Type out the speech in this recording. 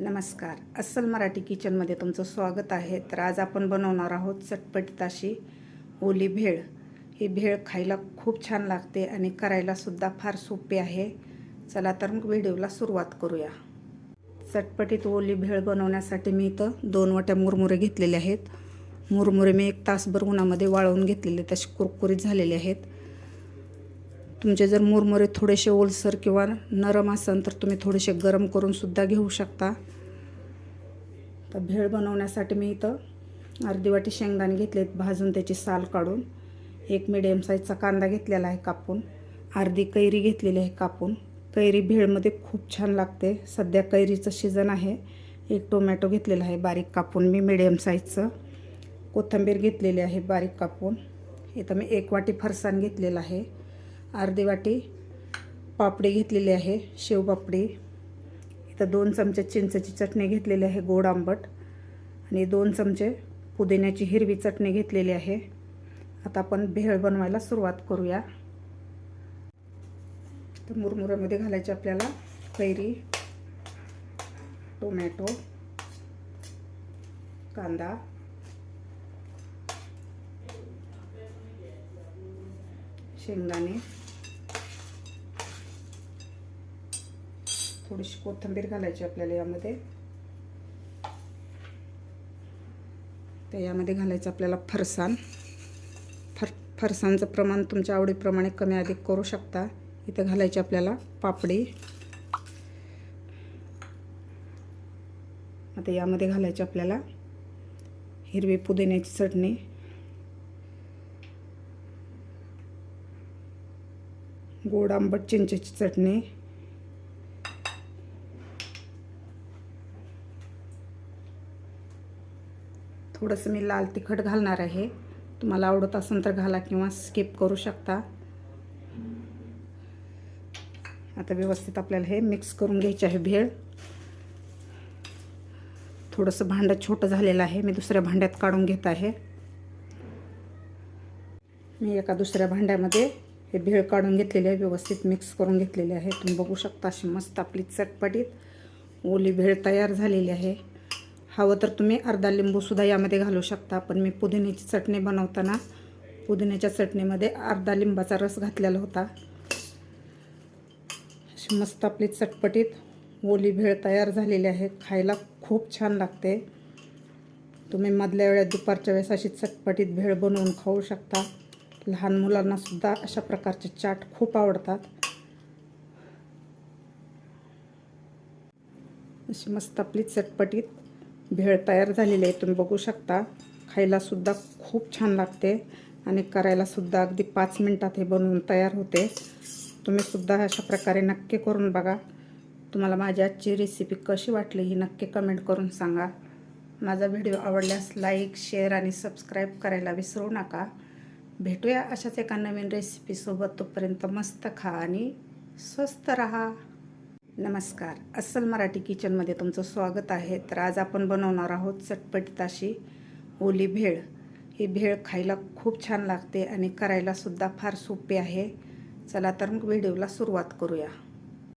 नमस्कार. अस्सल मराठी किचनमध्ये तुमचं स्वागत आहे. तर आज आपण बनवणार आहोत चटपटीत अशी ओली भेळ. ही भेळ खायला खूप छान लागते आणि करायलासुद्धा फार सोपी आहे. चला तर मग व्हिडिओला सुरुवात करूया. चटपटीत ओली भेळ बनवण्यासाठी मी इथं 2 वाट्या मुरमुरे घेतलेले आहेत. मुरमुरे मी 1 तासभर उन्हामध्ये वाळवून घेतलेले, तसे कुरकुरीत झालेले आहेत. तुमचे जर मुरमुरे थोडेसे ओलसर किंवा नरम असेल तर तुम्ही थोडेसे गरम करून सुद्धा घेऊ शकता. तर भेळ बनवण्यासाठी मी इथं अर्धी वाटी शेंगदाणे घेतलेत भाजून त्याची साल काढून. 1 मीडियम साईजचा कांदा घेतलेला आहे कापून. अर्धी कैरी घेतलेली आहे कापून. कैरी भेळमध्ये खूप छान लागते. सध्या कैरीचं सीझन आहे. 1 टोमॅटो घेतलेला आहे बारीक कापून मी मीडियम साईजचं. कोथिंबीर घेतलेली आहे बारीक कापून. इथं मी 1 वाटी फरसाण घेतलेला आहे. अर्धी वाटी पापडी घेतलेली आहे, शेवपापडी. इथं 2 चमचे चिंचेची चटणी घेतलेली आहे गोड आंबट आणि 2 चमचे पुदिन्याची हिरवी चटणी घेतलेली आहे. आता आपण भेळ बनवायला सुरुवात करूया. तर मुरमुऱ्यामध्ये घालायचे आपल्याला कैरी, टोमॅटो, कांदा, शेंगदाणे, थोडीशी कोथिंबीर घालायची आपल्याला यामध्ये. तर यामध्ये घालायचं आपल्याला फरसाण. फरसाणचं प्रमाण तुमच्या आवडीप्रमाणे कमी अधिक करू शकता. इथे घालायची आपल्याला पापडी. आता यामध्ये घालायची आपल्याला हिरवी पुदिन्याची चटणी, गोड आंबट चिंचेची चटणी, थोडंसं मी लाल तिखट घालणार आहे. तुम्हाला आवडत असेल तर घाला किंवा स्किप करू शकता. आता व्यवस्थित आपल्याला हे मिक्स करून घ्यायचे आहे भेळ. थोडंसं भांडं छोटं झालेलं आहे, मी दुसऱ्या भांड्यात काढून घेत आहे. मी एका दुसऱ्या भांड्यामध्ये हे भेळ काढून घेतलेले आहे, व्यवस्थित मिक्स करून घेतलेले आहे. तुम्ही बघू शकता अशी मस्त आपली चटपटीत ओली भेळ तयार झालेली आहे. हवं तर तुम्ही अर्धा लिंबूसुद्धा यामध्ये घालू शकता. पण मी पुदिन्याची चटणी बनवताना पुदिन्याच्या चटणीमध्ये अर्धा लिंबाचा रस घातलेला होता. अशी मस्त आपली चटपटीत ओली भेळ तयार झालेली आहे. खायला खूप छान लागते. तुम्ही मधल्या वेळेत दुपारच्या वेळेस अशी चटपटीत भेळ बनवून खाऊ शकता. लहान मुलांना सुद्धा अशा प्रकारचे चाट खूप आवडतात. अशी मस्त आपली चटपटीत भेळ तयार झालेली आहे. तुम्ही बघू शकता. खायला सुद्धा खूप छान लागते आणि करायला सुद्धा अगदी 5 मिनिटात हे बनवून तयार होते. तुम्ही सुद्धा अशा प्रकारे नक्की करून बघा. तुम्हाला माझी आजची रेसिपी कशी वाटली ही नक्की कमेंट करून सांगा. माझा व्हिडिओ आवडल्यास लाईक, शेअर आणि सबस्क्राईब करायला विसरू नका. भेटूया अशाच एका नवीन रेसिपीसोबत. तोपर्यंत मस्त खा आणि स्वस्त राहा. नमस्कार. अस्सल मराठी किचनमध्ये तुमचं स्वागत आहे. तर आज आपण बनवणार आहोत चटपटीत अशी ओली भेळ. ही भेळ खायला खूप छान लागते आणि करायलासुद्धा फार सोपी आहे. चला तर मग व्हिडिओला सुरुवात करूया.